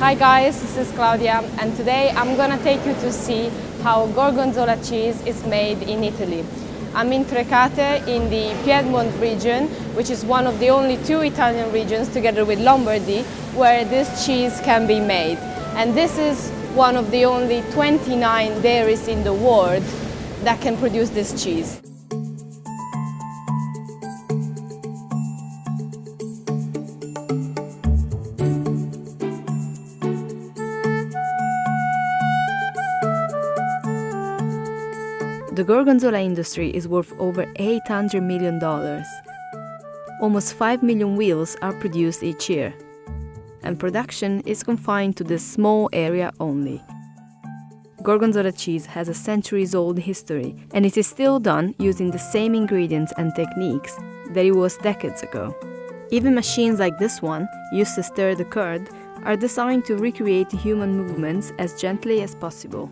Hi guys, this is Claudia and today I'm gonna take you to see how Gorgonzola cheese is made in Italy. I'm in Trecate in the Piedmont region, which is one of the only two Italian regions together with Lombardy where this cheese can be made. And this is one of the only 29 dairies in the world that can produce this cheese. The Gorgonzola industry is worth over $800 million. Almost 5 million wheels are produced each year, and production is confined to this small area only. Gorgonzola cheese has a centuries-old history, and it is still done using the same ingredients and techniques that it was decades ago. Even machines like this one, used to stir the curd, are designed to recreate human movements as gently as possible.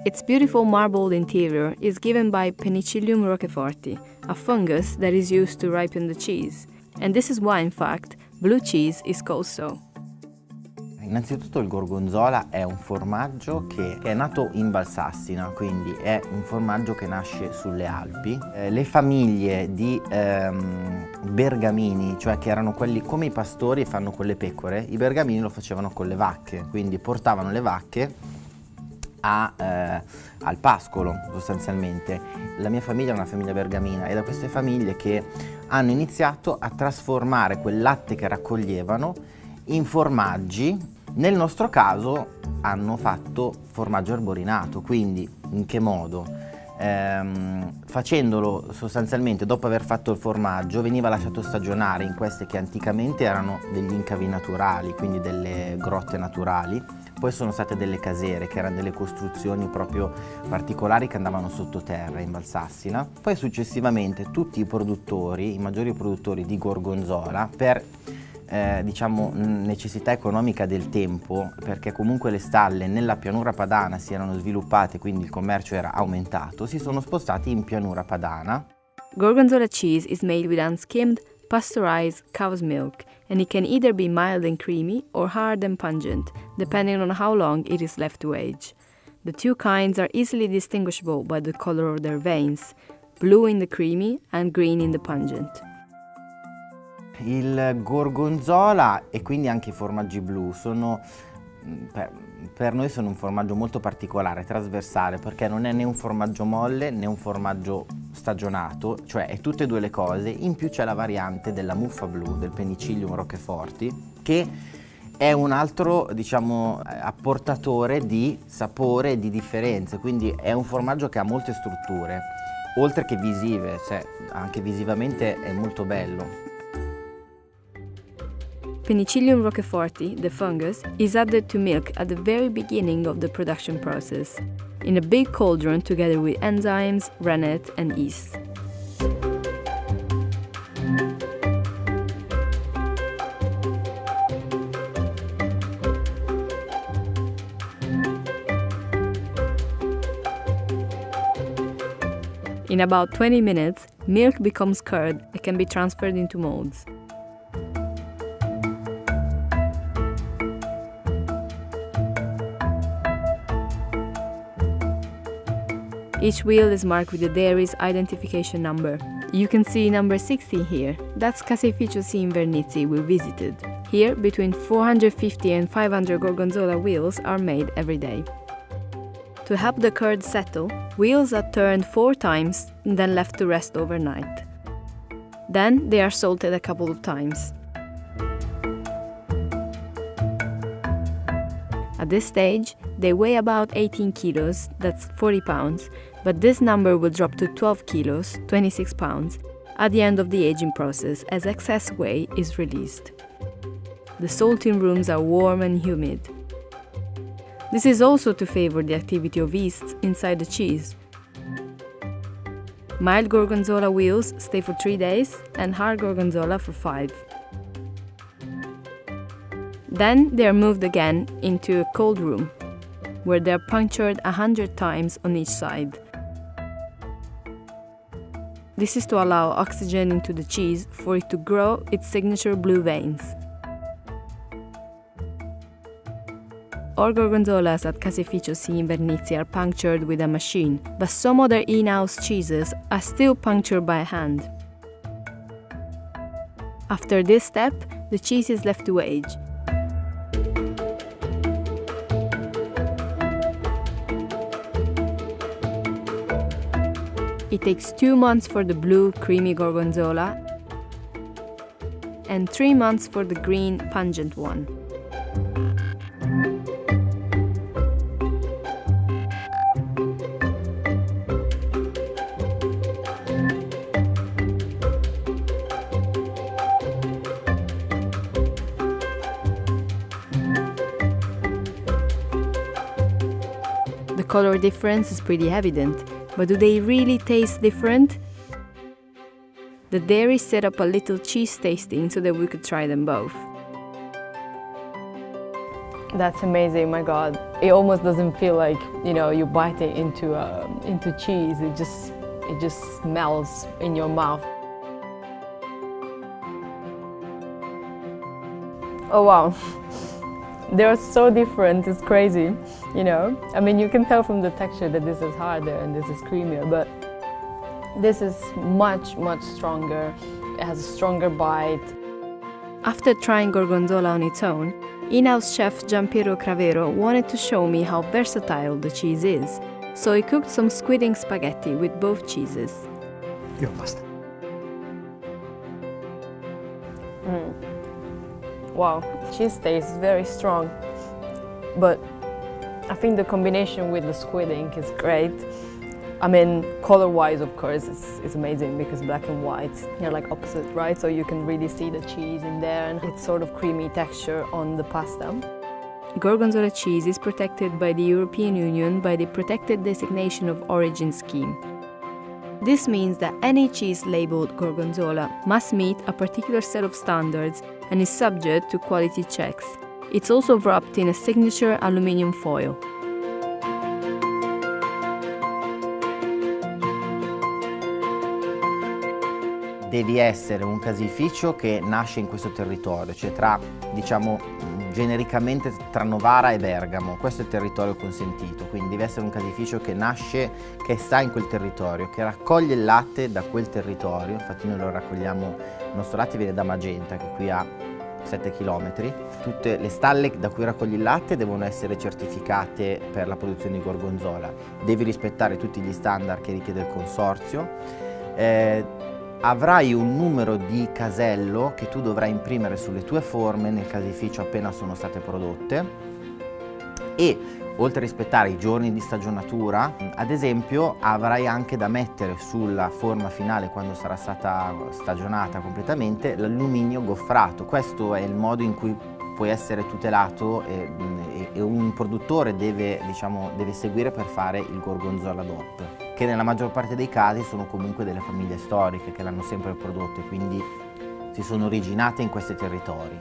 Its beautiful marbled interior is given by Penicillium roqueforti, a fungus that is used to ripen the cheese. And this is why, in fact, blue cheese is called so. Innanzitutto il Gorgonzola è un formaggio che è nato in Valsassina, quindi è un formaggio che nasce sulle Alpi. Le famiglie di bergamini, cioè che erano quelli come i pastori fanno con le pecore, i bergamini lo facevano con le vacche, quindi portavano le vacche al pascolo sostanzialmente. La mia famiglia è una famiglia bergamina ed è da queste famiglie che hanno iniziato a trasformare quel latte che raccoglievano in formaggi. Nel nostro caso hanno fatto formaggio arborinato, quindi in che modo? Facendolo sostanzialmente dopo aver fatto il formaggio veniva lasciato stagionare in queste che anticamente erano degli incavi naturali, quindi delle grotte naturali. Poi sono state delle casere, che erano delle costruzioni proprio particolari che andavano sottoterra in Valsassina. Poi successivamente tutti i produttori, i maggiori produttori di Gorgonzola, per necessità economica del tempo, perché comunque le stalle nella pianura padana si erano sviluppate, quindi il commercio era aumentato, si sono spostati in pianura padana. Gorgonzola cheese is made with unskimmed, pasteurized cow's milk, and it can either be mild and creamy or hard and pungent, depending on how long it is left to age. The two kinds are easily distinguishable by the color of their veins, blue in the creamy and green in the pungent. Il Gorgonzola e quindi anche i formaggi blu sono, per noi sono un formaggio molto particolare, trasversale, perché non è né un formaggio molle né un formaggio stagionato, cioè è tutte e due le cose. In più c'è la variante della muffa blu, del Penicillium roqueforti, che è un altro, apportatore di sapore e di differenze, quindi è un formaggio che ha molte strutture, oltre che visive, cioè anche visivamente è molto bello. Penicillium roqueforti, the fungus, is added to milk at the very beginning of the production process, in a big cauldron together with enzymes, rennet and yeast. In about 20 minutes, milk becomes curd and can be transferred into molds. Each wheel is marked with the dairy's identification number. You can see number 60 here. That's Caseificio C in Vernizzi we visited. Here, between 450 and 500 Gorgonzola wheels are made every day. To help the curd settle, wheels are turned 4 times and then left to rest overnight. Then they are salted a couple of times. At this stage, they weigh about 18 kilos, that's 40 pounds, but this number will drop to 12 kilos, 26 pounds, at the end of the aging process as excess weight is released. The salting rooms are warm and humid. This is also to favor the activity of yeasts inside the cheese. Mild Gorgonzola wheels stay for 3 days and hard Gorgonzola for 5. Then they are moved again into a cold room, where they are punctured 100 times on each side. This is to allow oxygen into the cheese for it to grow its signature blue veins. all gorgonzolas at Caseificio C in Vernizzi are punctured with a machine, but some other in-house cheeses are still punctured by hand. After this step, the cheese is left to age. It takes 2 months for the blue, creamy gorgonzola and 3 months for the green, pungent one. The color difference is pretty evident, but do they really taste different? The dairy set up a little cheese tasting so that we could try them both. That's amazing, my God. It almost doesn't feel like, you bite it into cheese. It just melts in your mouth. Oh wow. They're so different, it's crazy, I mean, you can tell from the texture that this is harder and this is creamier, but this is much, much stronger. It has a stronger bite. After trying gorgonzola on its own, in-house chef Giampiero Cravero wanted to show me how versatile the cheese is, so he cooked some squid ink spaghetti with both cheeses. Io basta. Wow, cheese taste is very strong, but I think the combination with the squid ink is great. I mean, color-wise, of course, it's amazing because black and white, they're like opposite, right? So you can really see the cheese in there and it's sort of creamy texture on the pasta. Gorgonzola cheese is protected by the European Union by the Protected Designation of Origin scheme. This means that any cheese labeled Gorgonzola must meet a particular set of standards and is subject to quality checks. It's also wrapped in a signature aluminium foil. Devi essere un caseificio che nasce in questo territorio, cioè genericamente tra Novara e Bergamo. Questo è il territorio consentito, quindi deve essere un caseificio che nasce, che sta in quel territorio, che raccoglie il latte da quel territorio. Infatti noi lo raccogliamo, il nostro latte viene da Magenta, che qui ha 7 km. Tutte le stalle da cui raccogli il latte devono essere certificate per la produzione di gorgonzola. Devi rispettare tutti gli standard che richiede il consorzio. Avrai un numero di casello che tu dovrai imprimere sulle tue forme nel caseificio appena sono state prodotte e oltre a rispettare i giorni di stagionatura, ad esempio, avrai anche da mettere sulla forma finale quando sarà stata stagionata completamente l'alluminio goffrato. Questo è il modo in cui puoi essere tutelato e un produttore deve seguire per fare il gorgonzola DOP, che nella maggior parte dei casi sono comunque delle famiglie storiche che l'hanno sempre prodotto e quindi si sono originate in questi territori.